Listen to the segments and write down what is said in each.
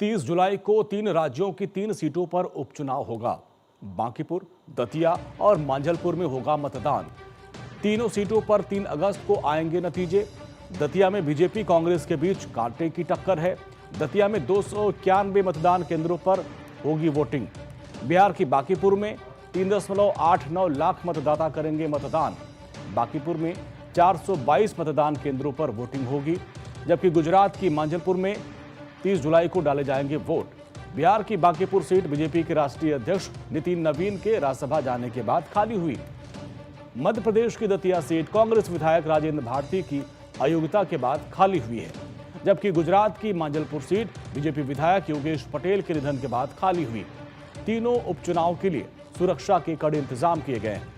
30 जुलाई को 3 राज्यों की 3 सीटों पर उपचुनाव होगा। बांकीपुर, दतिया और मांझलपुर में होगा मतदान। तीनों सीटों पर 3 अगस्त को आएंगे नतीजे। दतिया में बीजेपी कांग्रेस के बीच कांटे की टक्कर है। दतिया में 291 मतदान केंद्रों पर होगी वोटिंग। बिहार की बांकीपुर में 3.89 लाख मतदाता करेंगे मतदान। बांकीपुर में 422 मतदान केंद्रों पर वोटिंग होगी, जबकि गुजरात की मांझलपुर में 30 जुलाई को डाले जाएंगे वोट। बिहार की बांकीपुर सीट बीजेपी के राष्ट्रीय अध्यक्ष नितिन नवीन के राज्यसभा जाने के बाद खाली हुई। मध्य प्रदेश की दतिया सीट कांग्रेस विधायक राजेंद्र भारती की अयोग्यता के बाद खाली हुई है, जबकि गुजरात की मांझलपुर सीट बीजेपी विधायक योगेश पटेल के निधन के बाद खाली हुई। तीनों उपचुनाव के लिए सुरक्षा के कड़े इंतजाम किए गए हैं।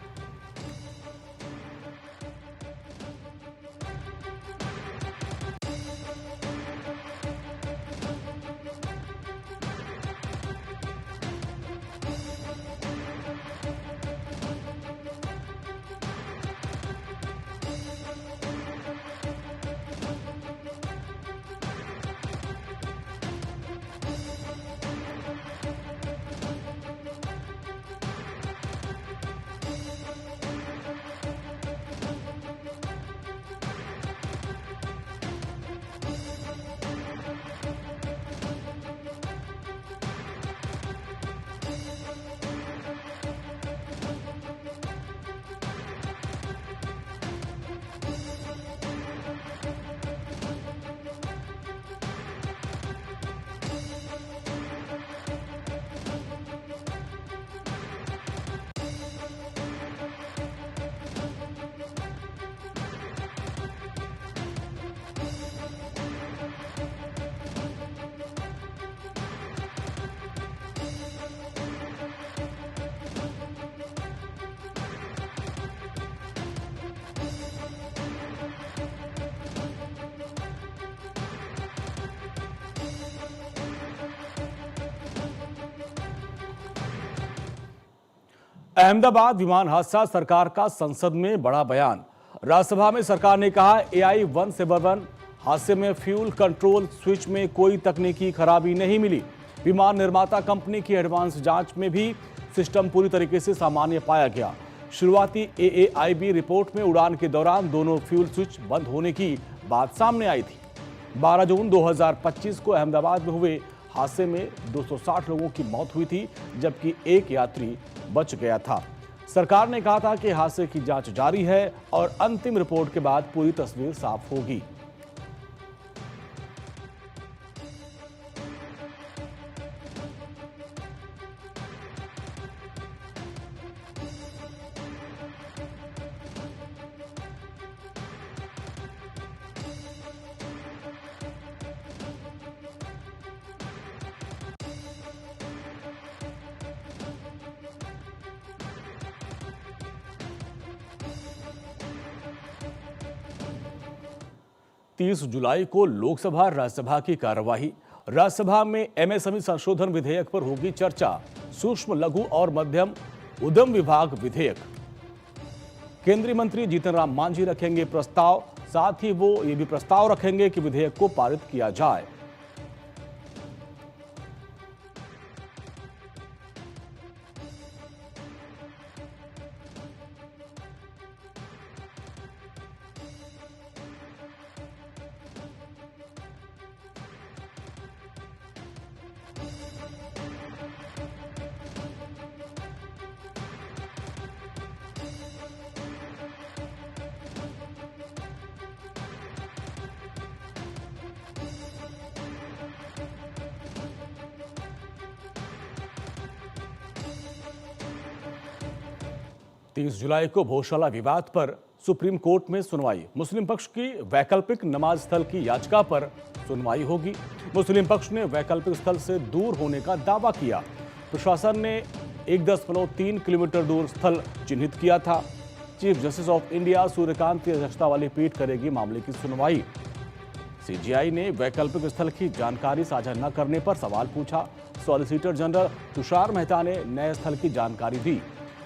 अहमदाबाद विमान हादसा, सरकार का संसद में बड़ा बयान। राज्यसभा में सरकार ने कहा AI-171 हादसे में फ्यूल कंट्रोल स्विच में कोई तकनीकी खराबी नहीं मिली। विमान निर्माता कंपनी की एडवांस जांच में भी सिस्टम पूरी तरीके से सामान्य पाया गया। शुरुआती AAIB रिपोर्ट में उड़ान के दौरान दोनों फ्यूल स्विच बंद होने की बात सामने आई थी। 12 जून 2025 को अहमदाबाद में हुए हादसे में 260 लोगों की मौत हुई थी, जबकि एक यात्री बच गया था। सरकार ने कहा था कि हादसे की जांच जारी है और अंतिम रिपोर्ट के बाद पूरी तस्वीर साफ होगी। तीस जुलाई को लोकसभा राज्यसभा की कार्यवाही। राज्यसभा में MSME संशोधन विधेयक पर होगी चर्चा। सूक्ष्म लघु और मध्यम उद्यम विभाग विधेयक, केंद्रीय मंत्री जीतन राम मांझी रखेंगे प्रस्ताव। साथ ही वो ये भी प्रस्ताव रखेंगे कि विधेयक को पारित किया जाए। तीस जुलाई को भोजशाला विवाद पर सुप्रीम कोर्ट में सुनवाई। मुस्लिम पक्ष की वैकल्पिक नमाज स्थल की याचिका पर सुनवाई होगी। मुस्लिम पक्ष ने वैकल्पिक स्थल से दूर होने का दावा किया। प्रशासन ने 1.3 किलोमीटर दूर स्थल चिन्हित किया था। Chief justice of India Suryakant की अध्यक्षता वाली पीठ करेगी मामले की सुनवाई। CJI ने वैकल्पिक स्थल की जानकारी साझा न करने पर सवाल पूछा। सॉलिसिटर जनरल तुषार मेहता ने नए स्थल की जानकारी दी।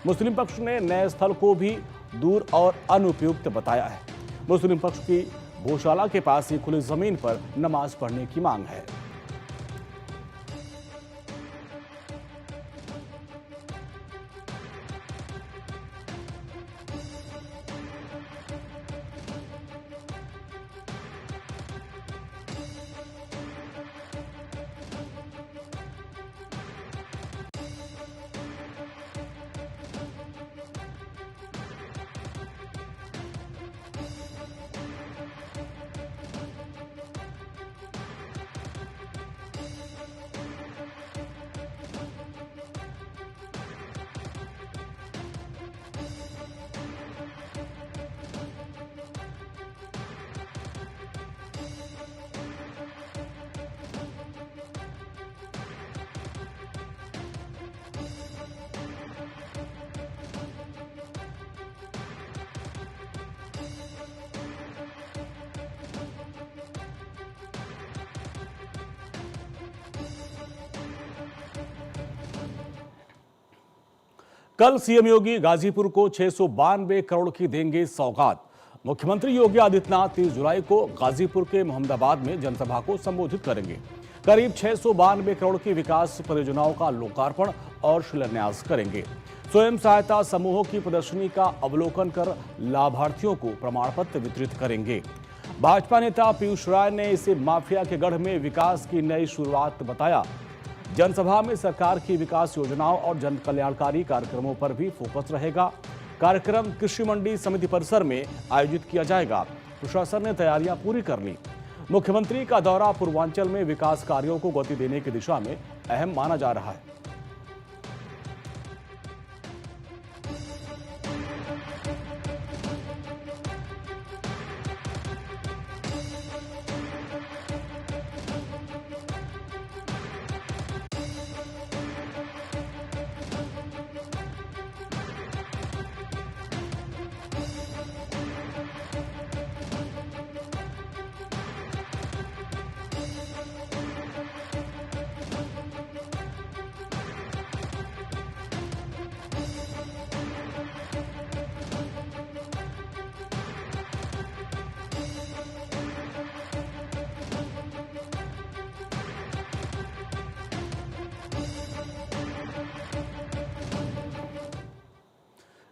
मुस्लिम पक्ष ने नए स्थल को भी दूर और अनुपयुक्त बताया है। मुस्लिम पक्ष की भोजशाला के पास ही खुली जमीन पर नमाज पढ़ने की मांग है। कल सीएम योगी गाजीपुर को 692 करोड़ की देंगे सौगात। मुख्यमंत्री योगी आदित्यनाथ 30 जुलाई को गाजीपुर के मोहम्मदाबाद में जनसभा को संबोधित करेंगे। करीब 692 करोड़ की विकास परियोजनाओं का लोकार्पण और शिलान्यास करेंगे। स्वयं सहायता समूहों की प्रदर्शनी का अवलोकन कर लाभार्थियों को प्रमाण पत्र वितरित करेंगे। भाजपा नेता पीयूष राय ने इसे माफिया के गढ़ में विकास की नई शुरुआत बताया। जनसभा में सरकार की विकास योजनाओं और जन कल्याणकारी कार्यक्रमों पर भी फोकस रहेगा। कार्यक्रम कृषि मंडी समिति परिसर में आयोजित किया जाएगा। प्रशासन ने तैयारियां पूरी कर ली। मुख्यमंत्री का दौरा पूर्वांचल में विकास कार्यों को गति देने की दिशा में अहम माना जा रहा है।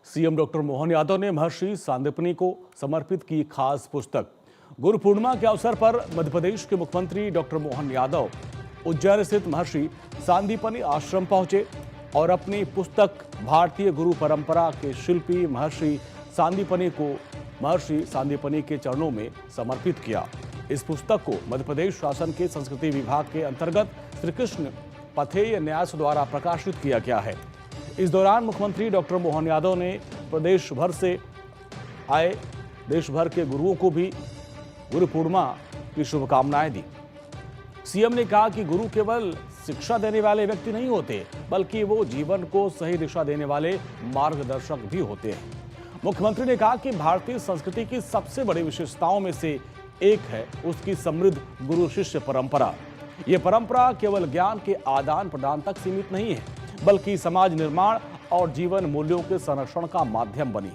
सीएम डॉक्टर मोहन यादव ने महर्षि सांदीपनि को समर्पित की खास पुस्तक। गुरु पूर्णिमा के अवसर पर मध्य प्रदेश के मुख्यमंत्री डॉक्टर मोहन यादव उज्जैन स्थित महर्षि सांदीपनि आश्रम पहुंचे और अपनी पुस्तक भारतीय गुरु परंपरा के शिल्पी महर्षि सांदीपनि के चरणों में समर्पित किया। इस पुस्तक को मध्य प्रदेश शासन के संस्कृति विभाग के अंतर्गत श्री कृष्ण पथेय न्यास द्वारा प्रकाशित किया गया है। इस दौरान मुख्यमंत्री डॉक्टर मोहन यादव ने प्रदेश भर से आए देश भर के गुरुओं को भी गुरु पूर्णिमा की शुभकामनाएं दी। सीएम ने कहा कि गुरु केवल शिक्षा देने वाले व्यक्ति नहीं होते, बल्कि वो जीवन को सही दिशा देने वाले मार्गदर्शक भी होते हैं। मुख्यमंत्री ने कहा कि भारतीय संस्कृति की सबसे बड़ी विशेषताओं में से एक है उसकी समृद्ध गुरु शिष्य परंपरा। ये परंपरा केवल ज्ञान के आदान प्रदान तक सीमित नहीं है, बल्कि समाज निर्माण और जीवन मूल्यों के संरक्षण का माध्यम बनी।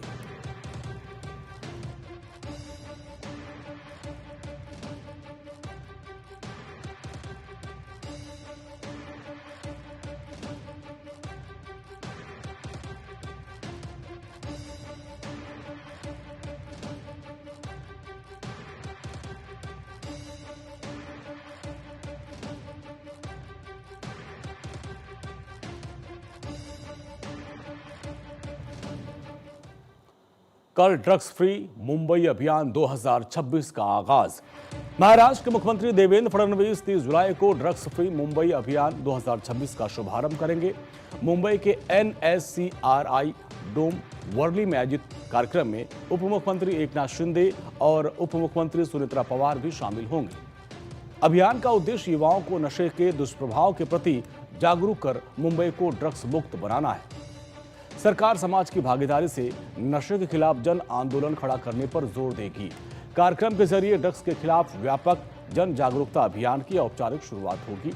कल ड्रग्स फ्री मुंबई अभियान 2026 का आगाज। महाराष्ट्र के मुख्यमंत्री देवेंद्र फडणवीस 30 जुलाई को ड्रग्स फ्री मुंबई अभियान 2026 का शुभारंभ करेंगे। मुंबई के NSCRI डोम वर्ली में आयोजित कार्यक्रम में उप मुख्यमंत्री एकनाथ शिंदे और उप मुख्यमंत्री सुनेत्रा पवार भी शामिल होंगे। अभियान का उद्देश्य युवाओं को नशे के दुष्प्रभाव के प्रति जागरूक कर मुंबई को ड्रग्स मुक्त बनाना है। सरकार समाज की भागीदारी से नशे के खिलाफ जन आंदोलन खड़ा करने पर जोर देगी। कार्यक्रम के जरिए ड्रग्स के खिलाफ व्यापक जन जागरूकता अभियान की औपचारिक शुरुआत होगी।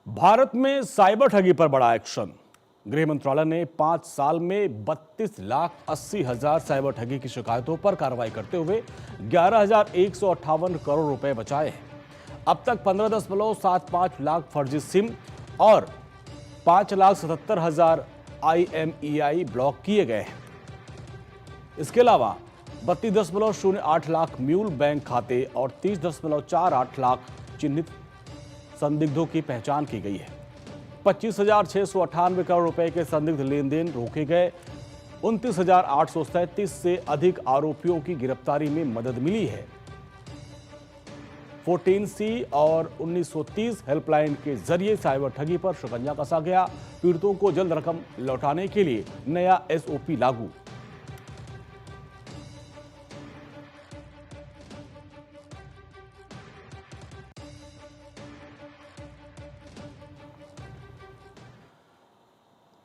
भारत में साइबर ठगी पर बड़ा एक्शन। गृह मंत्रालय ने 5 साल में 32,80,000 साइबर ठगी की शिकायतों पर कार्रवाई करते हुए 11,158 करोड़ रुपए बचाए हैं। अब तक 15.75 लाख फर्जी सिम और 5,77,000 IMEI ब्लॉक किए गए हैं। इसके अलावा 32.08 लाख म्यूल बैंक खाते और 30.48 लाख चिन्हित संदिग्धों की पहचान की गई है। 25,698 करोड़ रुपए के संदिग्ध लेन देन रोके गए। 29,837 से अधिक आरोपियों की गिरफ्तारी में मदद मिली है। 14C और 1930 हेल्पलाइन के जरिए साइबर ठगी पर शिकंजा कसा गया। पीड़ितों को जल्द रकम लौटाने के लिए नया SOP लागू।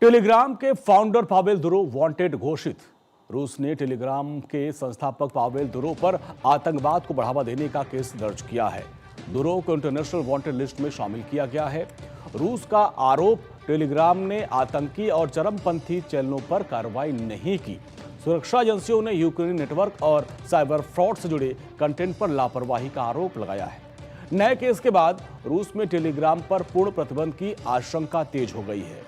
टेलीग्राम के फाउंडर पावेल दुरोव वांटेड घोषित। रूस ने टेलीग्राम के संस्थापक पावेल दुरोव पर आतंकवाद को बढ़ावा देने का केस दर्ज किया है। दुरोव को इंटरनेशनल वांटेड लिस्ट में शामिल किया गया है। रूस का आरोप, टेलीग्राम ने आतंकी और चरमपंथी चैनलों पर कार्रवाई नहीं की। सुरक्षा एजेंसियों ने यूक्रेनी नेटवर्क और साइबर फ्रॉड से जुड़े कंटेंट पर लापरवाही का आरोप लगाया है। नए केस के बाद रूस में टेलीग्राम पर पूर्ण प्रतिबंध की आशंका तेज हो गई है।